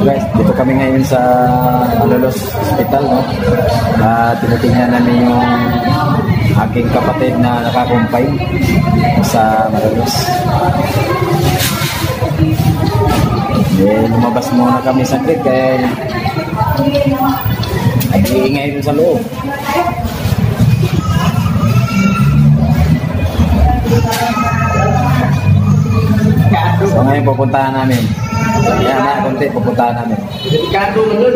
Guys, dito kami ngayon sa Malolos Hospital, no? Tinitingnan namin yung aking kapatid na nakakumpine sa Malolos. Lumabas muna kami saglit kaya nag-iingay dun sa loob. So ngayon pupuntahan namin. Yan na, konti pupuntahan namin. Delikado na nun.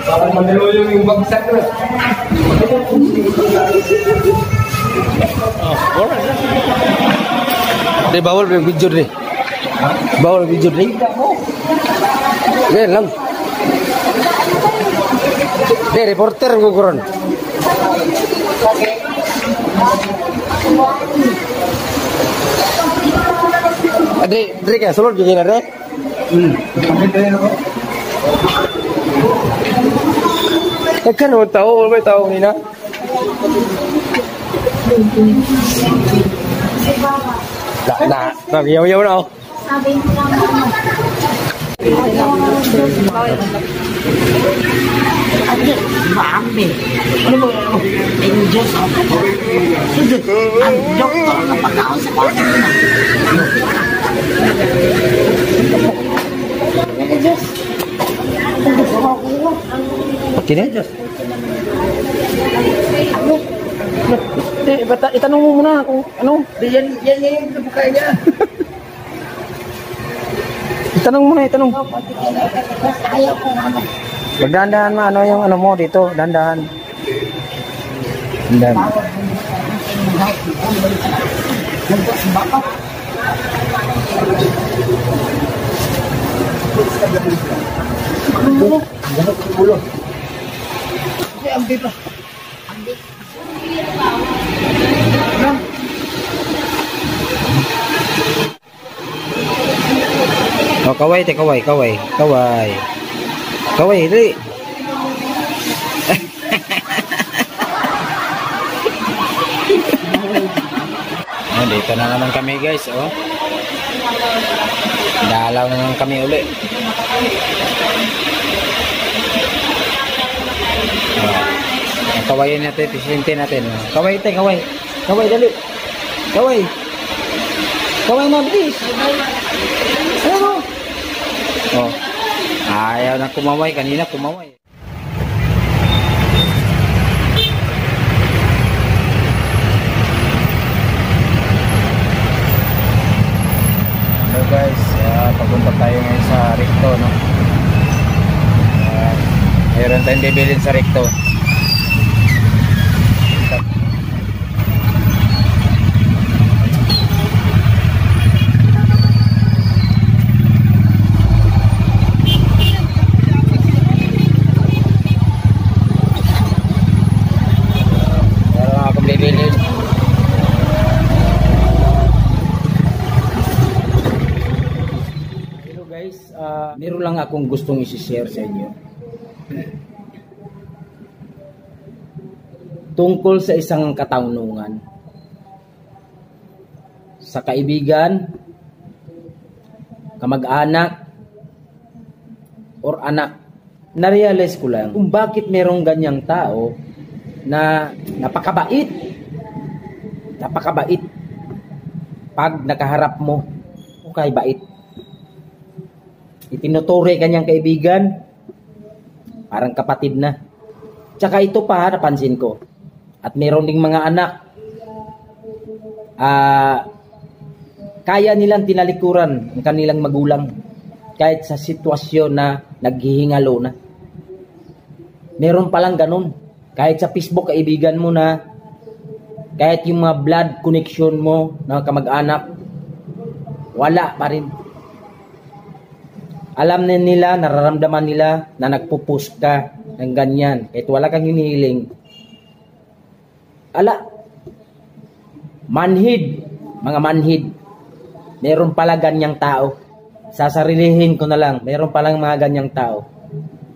Parang maniluyong yung bagsak na. Di bawal yung video rin. Bawal video rin. Yan lang. Di reporter ang kukuran. Dre kaya sulod juga na Dre. Kan mo tahu, may tahu ni na. Yaw na. Sabi mo lang Ate, mami. Ano mo? Ang Diyos ako. Ang doktor na pagkaon sa kwarto na. Ang Diyos. Ang Diyos ako. Kini Diyos. Itanong mo muna kung ano. Yan yung nabukay niya. Itanong mo na, itanong. Ayaw ko ano. Magdandahan ma, ano yung ano mo dito, dandahan. Dandahan. Oh, kaway, dali. Oh, dito na naman kami guys, oh. Dalaw na naman kami uli. Oh. Kawayin natin, pisintin natin. Kaway, kaway. Kaway, dali. Kaway. Kaway na, bilis. Ano? Oh. Ayaw na kumaway, kanina kumaway. Hello guys, papunta tayo ngayon sa Recto, no? Mayroon tayong bibilin sa Recto. Meron lang akong gustong i-share sa inyo tungkol sa isang katanungan sa kaibigan, kamag-anak or anak. Na-realize ko lang kung bakit merong ganyang tao na napakabait pag nakaharap mo. Okay, bait. Itinuturi kanyang kaibigan, parang kapatid na. Tsaka ito pa, napansin ko. At meron ding mga anak, kaya nilang tinalikuran ang kanilang magulang kahit sa sitwasyon na naghihingalo na. Meron palang ganun. Kahit sa Facebook, kaibigan mo na, kahit yung mga blood connection mo na kamag-anak, wala pa rin. Alam na nila, nararamdaman nila na nagpupus ka ng ganyan. Kahit wala kang hinihiling. Manhid, mga manhid. Meron pala ganyang tao. Sasarilihin ko na lang, meron palang mga ganyang tao.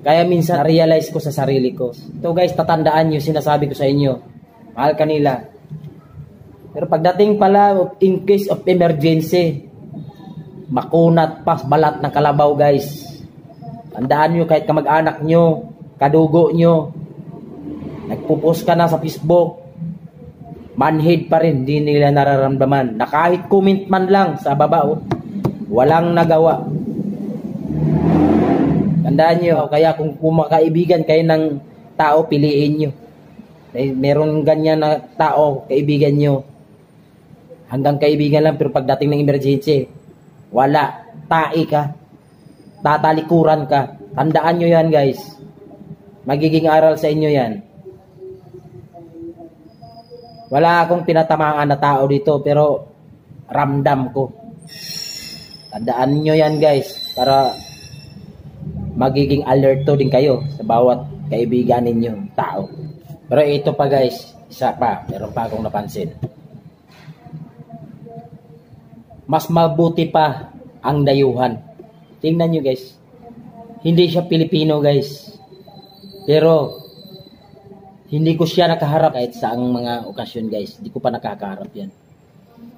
Kaya minsan realize ko sa sarili ko. Ito guys, tatandaan nyo, sinasabi ko sa inyo. Mahal kanila. Pero pagdating pala, in case of emergency, makunat pa balat ng kalabaw, guys. Tandaan nyo, kahit kamag-anak nyo, kadugo nyo, nagpo-post ka na sa Facebook, manhid pa rin, hindi nila nararamdaman. Na kahit comment man lang sa baba, walang nagawa. Tandaan nyo, kaya kung kumakaibigan kayo ng tao, piliin nyo. Meron ganyan na tao, kaibigan nyo. Hanggang kaibigan lang, pero pagdating ng emergency, wala, tae ka. Tatalikuran ka. Tandaan nyo yan, guys. Magiging aral sa inyo yan. Wala akong pinatamaan na tao dito, pero ramdam ko. Tandaan nyo yan, guys, para magiging alerto din kayo sa bawat kaibigan ninyo tao. Pero ito pa, guys, isa pa, meron pa akong napansin. Mas mabuti pa ang dayuhan. Tingnan nyo, guys. Hindi siya Pilipino, guys. Pero hindi ko siya nakaharap kahit sa ang mga okasyon, guys. Hindi ko pa nakakaharap yan.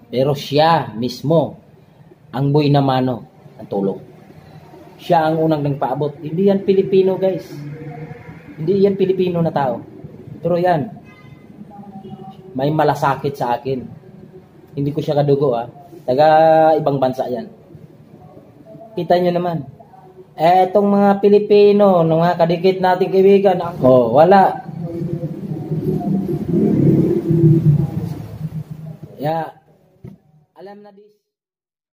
Pero siya mismo ang buhay na mano ng tulong. Siya ang unang nagpaabot. Hindi yan Pilipino, guys. Hindi yan Pilipino na tao. Pero yan, may malasakit sa akin. Hindi ko siya kadugo, taga ibang bansa yan. Kita nyo naman. Etong mga Pilipino, mga kadikit nating kaibigan, wala. Yeah. Alam na this.